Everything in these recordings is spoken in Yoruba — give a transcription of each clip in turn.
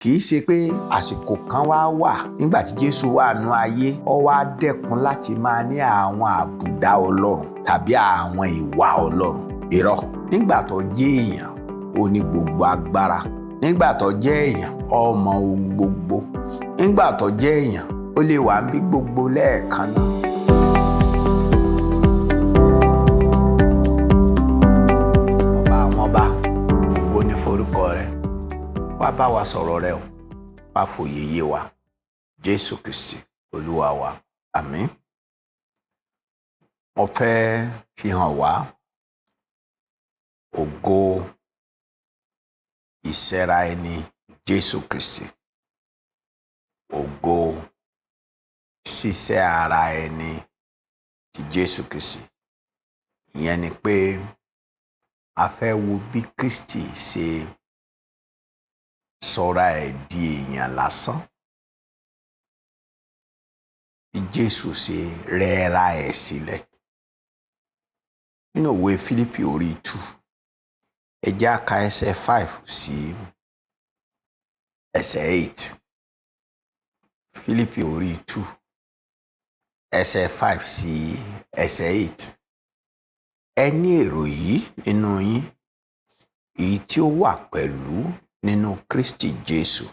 kì í ṣe pé àsìkò kan wà nígbà tí Jésù wà nú ayé ó wá dẹ́kun láti máa ní àwọn àbùdá Ọlọ́run tàbí àwọn ìwà Ọlọ́run. Irọ́, nígbà tó jẹ́ èèyàn ó ní gbogbo agbára, nígbà tó jẹ́ èèyàn ó mọ ohun gbogbo, nígbà tó jẹ́ èèyàn ó lè wà níbi gbogbo lẹ́ẹ̀kan náà. Ọba àwọn ọba, ògo ni forúkọ rẹ̀. Wá bá wa sọ̀rọ̀ rẹ o, wá fòye yé wa. Jésù Kristi Olúwa wa, àmín. Mo fẹ́ fi hàn wá ògo ìsẹ́ra ẹni Jésù Kristi, ògo ṣíṣẹ́ ara ẹni ti Jésù Kristi. Ìyẹn ni pé a fẹ́ wo bí Kristi ṣe sọra ẹ̀ di èèyàn lásán, bí Jésù ṣe rẹra ẹ̀ sílẹ̀. Nínú ìwé Fílípì orí 2, ẹ jẹ́ á ka ẹsẹ̀ 5 sí ẹsẹ̀ 8. Fílípì orí 2, ẹsẹ̀ 5 sí ẹsẹ̀ 8. Ẹ ní èrò yìí nínú yín, èyí tí ó wà pẹ̀lú nínú Kristi Jésù,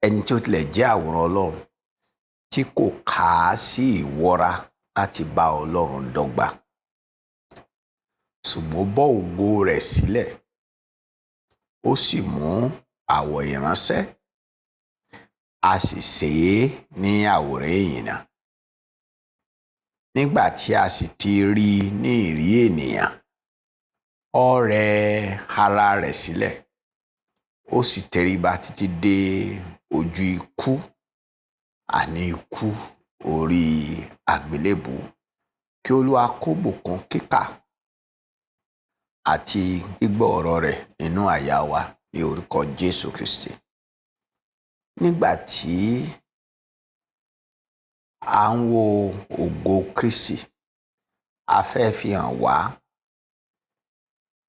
ẹni tí ó tilẹ̀ jẹ́ àwòrán Ọlọ́run, tí kò kà á sí ìwọra láti bá Ọlọ́run dọ́gba, ṣùgbọ́n bọ́ ògo rẹ̀ sílẹ̀, ó sì mú àwọ̀ ìránṣẹ́, a sì ṣe é ní àwòrán ènìyàn. Nígbà tí a sì ti rí i ní ìrí ènìyàn, ó rẹ ara rẹ̀ sílẹ̀, ó sì tẹríba títí dé ojú ikú, àní ikú orí àgbélébùú. Kí Olúwa kó bùkún kíkà àti gbígbọ́ ọ̀rọ̀ rẹ̀ nínú àyà wa ní orúkọ Jésù Kristi. Nígbà tí à ń wo ògo Kristi, a fẹ́ fi hàn wá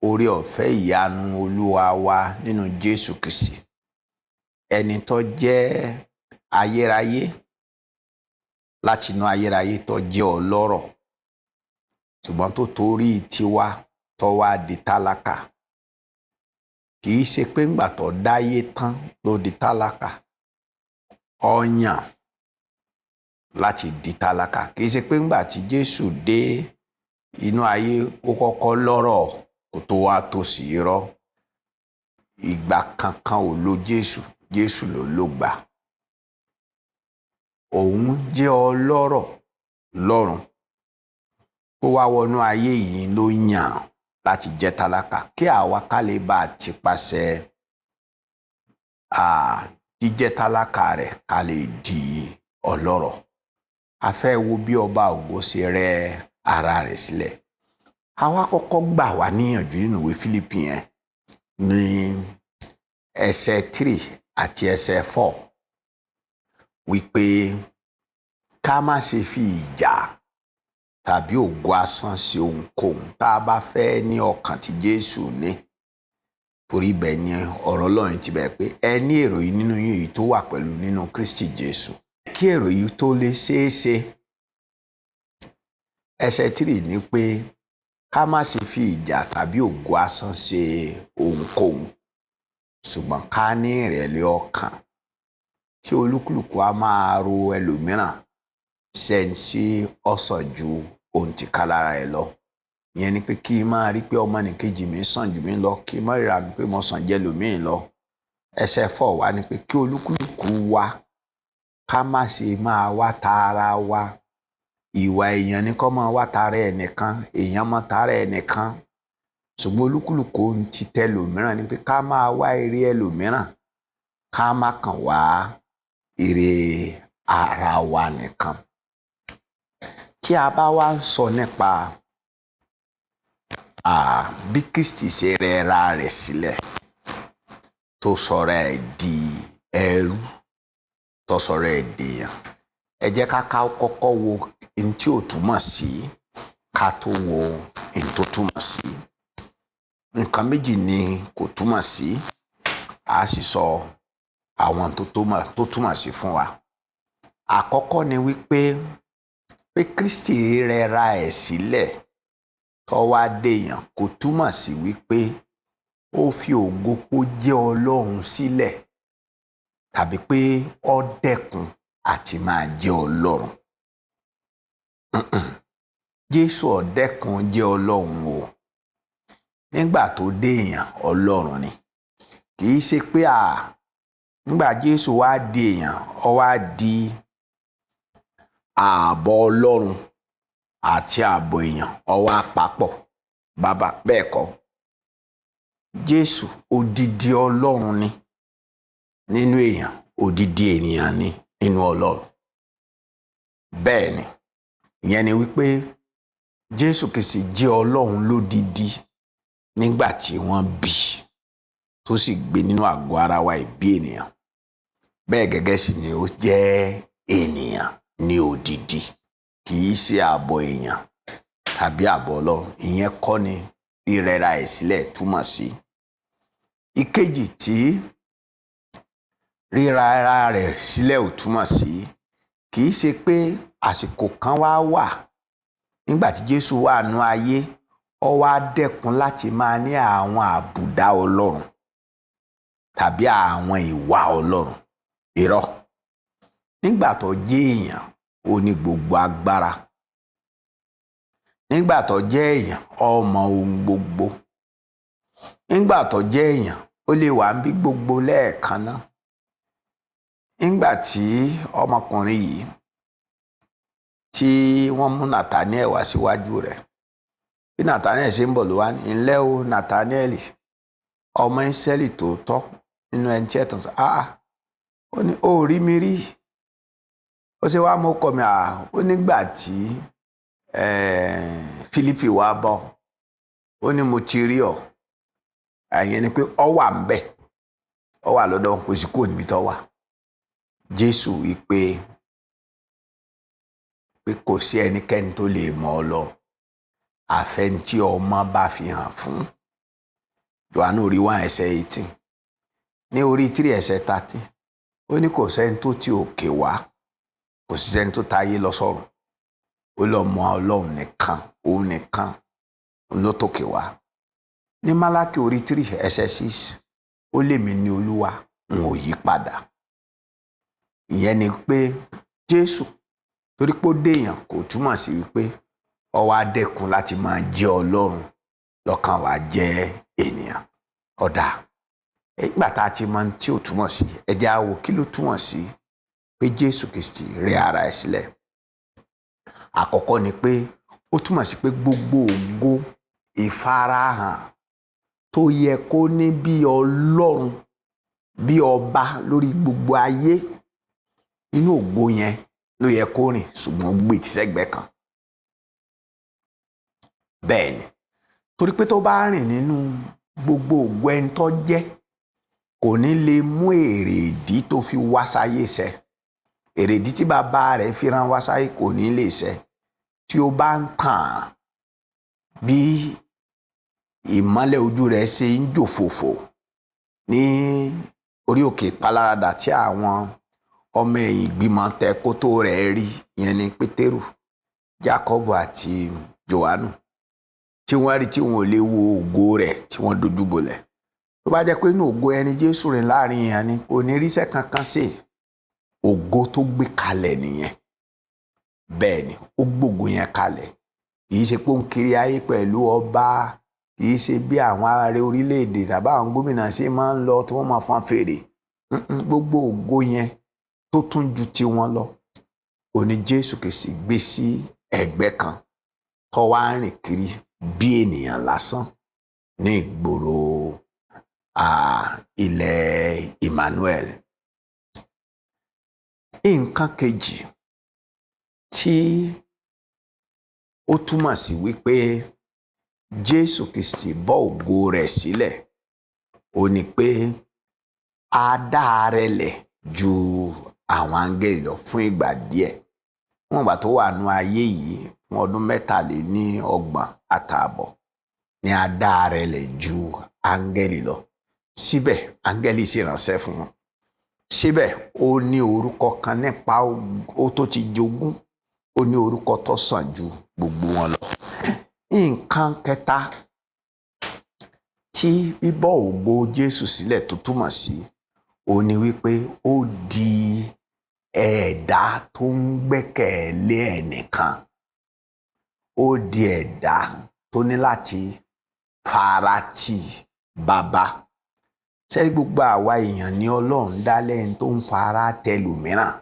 oore ọ̀fẹ́ ìyanu Olúwa wa nínú Jésù Kristi, ẹni tó jẹ́ ayérayé, láti inú ayérayé tó jẹ́ ọlọ́rọ̀, ṣùgbọ́n tó torí tiwa tó wá di tálákà. Kì í ṣe pé ńgbà tó dáyé tán ló di tálákà, ó yàn láti di tálákà. Kì í ṣe pé ńgbà tí Jésù dé inú ayé ó kọ́kọ́ lọ́rọ̀ kó tó wá tòṣì. Irọ́, ìgbà kankan ò lo Jésù ló lògbà. Òun jẹ́ ọlọ́rọ̀ lọ́run, ó wá wọnú ayé yìí ló yàn láti jẹ́ tálákà kí àwa ká lè bá ti pàṣẹ jíjẹ́ tálákà rẹ̀ ká lè di ọlọ́rọ̀. A fẹ́ wo bí ọba ògo ṣe rẹ ara rẹ̀ sílẹ̀. Àwa kọ́kọ́ gbà wá níyànjú nínú ìwé Fílípì yẹn ní ẹsẹ̀ 3 àti ẹsẹ̀ 4 wípé ká má ṣe fi ìjà tàbí ògo asán ṣe ohunkóhun tá a bá fẹ́ ní ọkàn tí Jésù ní. Torí bẹ́ẹ̀ ni ọ̀rọ̀ Ọlọ́run ti bẹ̀rẹ̀ pé ẹ ní èrò yìí nínú yín, èyí tó wà pẹ̀lú nínú Kristi Jésù. Kí èrò yìí tó lè ṣeé ṣe, ẹsẹ̀ 3 ní pé ká má ṣe fi ìjà tàbí ògo asán ṣe ohunkóhun, ṣùgbọ́n ká ní ìrẹ̀lẹ̀ ọkàn, kí olúkúlùkù á máa ro ẹlòmíràn sẹ́ni tí ó sàn ju ohun tìkálára ẹ̀ lọ. Ìyẹn ni pé kí n máa rí pé ọmọnìkejì mi sàn jù mí lọ, kí n má ríra mi pé mo sàn jẹ́ lòmíì lọ. Ẹsẹ̀ 4 wá ní pé kí olúkúlùkù wa ká má ṣe máa wá tara wa. Ìwà èèyàn ni kó máa wá tara ẹnìkan, èèyàn máa tara ẹnìkan, ṣùgbọ́n olúkúlùkù ohun ti tẹ lòmíràn ni pé ká máa wá ire ẹlòmíràn, ká má kàn wá ire ara wa nìkan. Tí a bá wá ń sọ nípa bí Kristi ṣe rẹra rẹ̀ sílẹ̀, tó sọra ẹ̀ di ẹrú, tó sọra ẹ̀ dèèyàn, ẹ jẹ́ ká kọ́kọ́ wo ohun tí ó túmọ̀ sí ká tó wo ohun tó túmọ̀ sí. Nǹkan méjì ni kò túmọ̀ sí, a sì sọ àwọn tó túmọ̀ sí fún wa. Àkọ́kọ́ ni wípé Kristi rẹra ẹ̀ sílẹ̀ tó wá déèyàn kò túmọ̀ sí wípé ó fi ògo pó jẹ́ Ọlọ́run sílẹ̀ tàbí pé ó dẹ́kun àti máa jẹ́ Ọlọ́run. Jésù ò dẹ́kun jẹ́ Ọlọ́run o. Nígbà tó déèyàn Ọlọ́run ni. Kì í ṣe pé nígbà Jésù wá di èèyàn ó wá di ààbọ̀ Ọlọ́run àti ààbọ̀ èèyàn ó wá papọ̀ bàbá bẹ́ẹ̀ kọ́. Jésù odidi Ọlọ́run ni nínú èèyàn, odidi ènìyàn ni nínú Ọlọ́run. Bẹ́ẹ̀ ni, ìyẹn ni wípé Jésù Kristi jẹ́ Ọlọ́run lódidi nígbà tí wọ́n bí tó sì gbé nínú àgọ́ ara wa ìbí ènìyàn. Bẹ́ẹ̀ gẹ́gẹ́ sì ni ó jẹ́ ènìyàn ní odidi, kì í ṣe ààbọ̀ èèyàn tàbí ààbọ̀ Ọlọ́run. Ìyẹn kọ́ ni rírẹra ẹ̀ sílẹ̀ túmọ̀ sí. Ìkejì tí ríra ara rẹ̀ sílẹ̀ ò túmọ̀ sí, kì í ṣe pé àsìkò kan wà nígbà tí Jésù wà nú ayé ó wá dẹ́kun láti máa ní àwọn àbùdá Ọlọ́run tàbí àwọn ìwà Ọlọ́run. Irọ́. Nígbà tó jẹ́ èèyàn ó ní gbogbo agbára. Nígbà tó jẹ́ èèyàn ó mọ ohun gbogbo. Nígbà tó jẹ́ èèyàn ó lè wà níbi gbogbo lẹ́ẹ̀kan náà. Nígbà tí ọmọkùnrin yìí tí wọ́n mú Nathaniel wá síwájú rẹ̀, bí Nathaniel ṣe ń bọ̀ ló wá ní, ǹlẹ́ o Nathaniel, ọmọ Ísírẹ́lì tòótọ́ nínú ẹni tí ẹ̀tàn sọ. Ó ní ó rí mi rí. Ó ṣe wá mọ́kọ mi. Ó nígbà tí Fílípì wá bọ̀, ó ní mo ti rí ọ. Àyẹn ni pé ọ wà ń bẹ̀, ọ wà lọ́dọ̀ kò sí kúrò níbi tó wà. Jésù wí pé kò sí ẹnikẹ́ni tó lè mọ̀ ọ́ lọ àfẹntí ọmọ bá fi hàn fún. Jòhánù orí 1:18, ní orí 3:30, ó ní kò sẹ́ni tó ti òkè wá, kò sí sẹ́ni tó táyé lọ sọ́run. Ó lọ mọ Ọlọ́run nìkan, òun nìkan ló tókè wá. Ní Málákì orí 3:6, ó lèmi ní Olúwa, n ò yí padà. Ìyẹn ni pé Jésù torí pé ó déèyàn kò túmọ̀ sí wípé ó wá dẹ́kun láti máa jẹ́ Ọlọ́run lọ́kàn wa jẹ́ ènìyàn. Ọ̀dà nígbà tá a ti mọ tí ò túmọ̀ sí, ẹ jẹ́ á wò kí ló túmọ̀ sí pé Jésù Kristi rẹ ara ẹ̀ sílẹ̀. Àkọ́kọ́ ni pé ó túmọ̀ sí pé gbogbo ògo ìfarahàn tó yẹ kó ní bí Ọlọ́run, bí ọba lórí gbogbo ayé, inú ògo yẹn ló yẹ kó rìn, ṣùgbọ́n ó gbé tìṣẹ́gbẹ́ kan. Bẹ́ẹ̀ ni, torí pé tó bá rìn nínú gbogbo ògo ẹni tó jẹ́, kò ní lè mú èrèdí tó fi wá sáyé ṣẹ. Èrèdí tí bàbá rẹ̀ fi rán wá sáyé kò ní lè ṣẹ. Tí ó bá ń tàn bí ìmọ́lẹ̀ ojú rẹ̀ ṣe ń jò fòfò ní orí òkè Pálárádà tí àwọn ọmọ ẹ̀yìn ìgbìmọ̀ tẹ̀kótó rẹ̀ rí, ìyẹn ni Pétérù, Jákọ́bù àti Jòhánù, tí wọ́n rí tí wọn ò lè wo ògo rẹ̀ tí wọ́n dojú bolẹ̀. Tó bá jẹ́ pé inú ògo ẹni Jésù rìn láàrin yẹn ni kò ní ríṣẹ́ kankan ṣe. Ògo tó gbé kalẹ̀ nìyẹn. Bẹ́ẹ̀ ni, ó gbógo yẹn kalẹ̀. Kì í ṣe pé ó ń kiri ayé pẹ̀lú ọba, kì í ṣe bí àwọn ààrẹ orílẹ̀-èdè tàbí àwọn gómìnà ṣe máa ń lọ tí wọ́n máa fọ́n fèrè. Gbogbo ògo yẹn tó tún ju tiwọn lọ, òní Jésù Kristi gbé sí ẹ̀gbẹ́ kan tó wá rìn kiri bí ènìyàn lásán ní ìgboro ilẹ̀ Emmanuel. Nǹkan kejì tí ó túmọ̀ sí wípé Jésù Kristi bọ́ ògo rẹ̀ sílẹ̀, ó ní pé a dá ara rẹ̀ lẹ̀ ju àwọn áńgẹ́lì lọ fún ìgbà díẹ̀. Wọ́n gbà tó wà nú ayé yìí fún ọdún 23 ni a dá ara rẹ̀ lẹ̀ ju áńgẹ́lì lọ. Síbẹ̀ áńgẹ́lì sì ránṣẹ́ fún wọn. síbẹ̀ ó ní orúkọ kan nípa ó tó ti jogún, ó ní orúkọ tó sàn ju gbogbo wọn lọ. Nǹkan kẹta tí bíbọ́ ògo Jésù sílẹ̀ tó túmọ̀ sí, ó ní wípé ó di ẹ̀dá tó ń gbẹ́kẹ̀lé ẹnìkan. Ó di ẹ̀dá tó ní láti farati bàbá. Ṣé gbogbo àwa èèyàn ni Ọlọ́run dá lẹ́yìn tó ń fara tẹlòmíràn?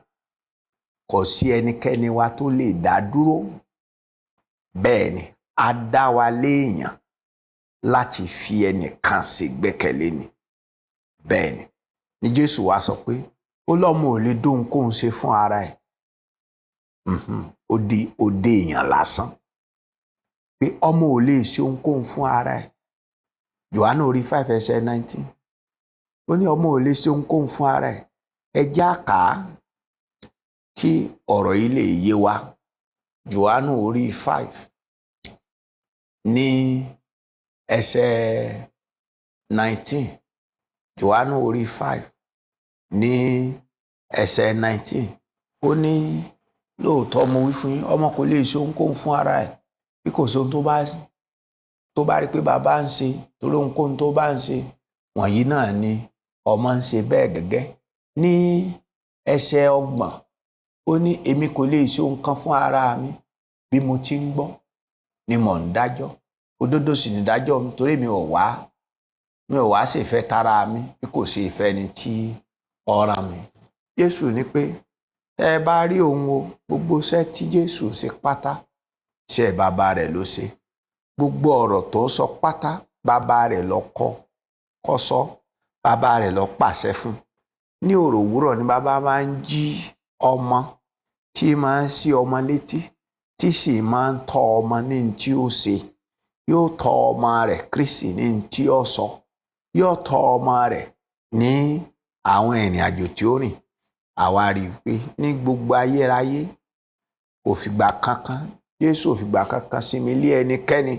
Kò sí ẹnikẹ́ni wa tó lè dá dúró. Bẹ́ẹ̀ ni, a dá wa léèyàn láti fi ẹnìkan ṣègbẹ́kẹ̀lé ni. Bẹ́ẹ̀ ni Jésù wá sọ pé ó lọ́mọ ò lè dóhunkóhun ṣe fún ara ẹ̀. Ó dé èèyàn lásán. Pé ọmọ ò lè ṣe ohunkóhun fún ara ẹ̀. Jòhánù orí 5 ẹsẹ̀ 19. Ó ní ọmọ ò lè ṣe ohunkóhun fún ara ẹ̀. Ẹ jẹ́ á kà á kí ọ̀rọ̀ yìí lè yé wa. Jòhánù orí 5 ní ẹsẹ̀ 19. Jòhánù orí 5 ní ẹsẹ̀ 19. Ó ní lóòótọ́ mo wí fún yín, ọmọ kò lè ṣe ohunkóhun fún ara ẹ̀ bí kò sí ohun tó bá rí pé bàbá ń ṣe, torí ohunkóhun tó bá ń ṣe wọ̀nyí náà ni ọmọ ń ṣe bẹ́ẹ̀ gẹ́gẹ́. Ní ẹsẹ̀ 30, ó ní èmi kò lè ṣe ohun kan fún ara mi, bí mo ti ń gbọ́ ni mò ń dájọ́. Òdodo sì ni ìdájọ́ mi, torí mi ò wá ṣèfẹ́ tara mi bí kò ṣe ìfẹ́ ni tí ó rán mi. Jésù ní pé tẹ́ ẹ bá rí òun o, gbogbo iṣẹ́ tí Jésù ṣe pátá iṣẹ́ bàbá rẹ̀ ló ṣe. Gbogbo ọ̀rọ̀ tó sọ pátá bàbá rẹ̀ ló kọ́ sọ, bàbá rẹ̀ ló pàṣẹ fún. Ní òwúrọ̀ ni bàbá máa ń jí ọmọ, tí máa ń ṣí ọmọ létí, tí sì máa ń tọ́ ọmọ ní tí ó ṣe. Yóò tọ́ ọmọ rẹ̀ Kristi ní tí ó sọ. Yóò tọ́ ọmọ rẹ̀ ní àwọn ìrìn àjò tí ó rìn. Àwa rí i pé ní gbogbo ayérayé kò fìgbà kankan, Jésù ò fìgbà kankan sinmi lé ẹnikẹ́ni,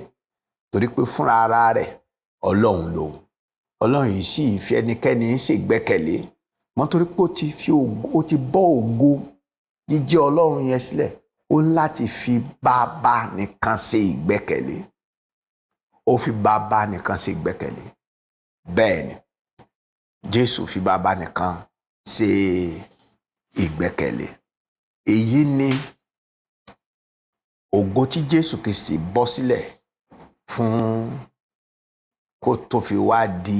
torí pé fúnra ara rẹ̀ Ọlọ́run lòun. Ọlọ́run yìí sì fi ẹnikẹ́ni ṣègbẹ́kẹ̀lé. Wọ́n torí pé ó ti bọ́ ògo jíjẹ́ Ọlọ́run yẹn sílẹ̀, ó ní láti fi bàbá nìkan ṣe ìgbẹ́kẹ̀lé. Ó fi bàbá nìkan ṣe ìgbẹ́kẹ̀lé. Bẹ́ẹ̀ ni Jésù fi bàbá nìkan ṣe ìgbẹ́kẹ̀lé. Èyí ni ògo tí Jésù Kristi bọ́ sílẹ̀ fún kó tó fi wá di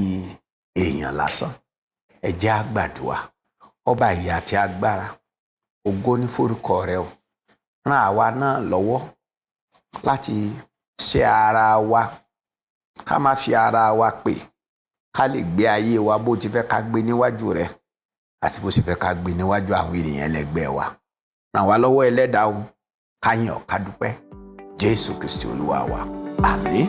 èèyàn lásán. Ẹ jẹ́ á gbàdúrà. Ọba ìyè àti agbára, ògo ní forúkọ rẹ o. Ràn àwa náà lọ́wọ́ láti ṣe ara wa, ká má fi ara wa pè, ká lè gbé ayé wa bó ti fẹ́ ká gbé níwájú rẹ àti bó ti fẹ́ ká gbé níwájú àwọn ènìyàn ẹlẹgbẹ́ wa. Ràn wá lọ́wọ́ Ẹlẹ́dàá o, ká yìn ọ́, ká dúpẹ́. Jésù Kristi Olúwa wa. Àmín.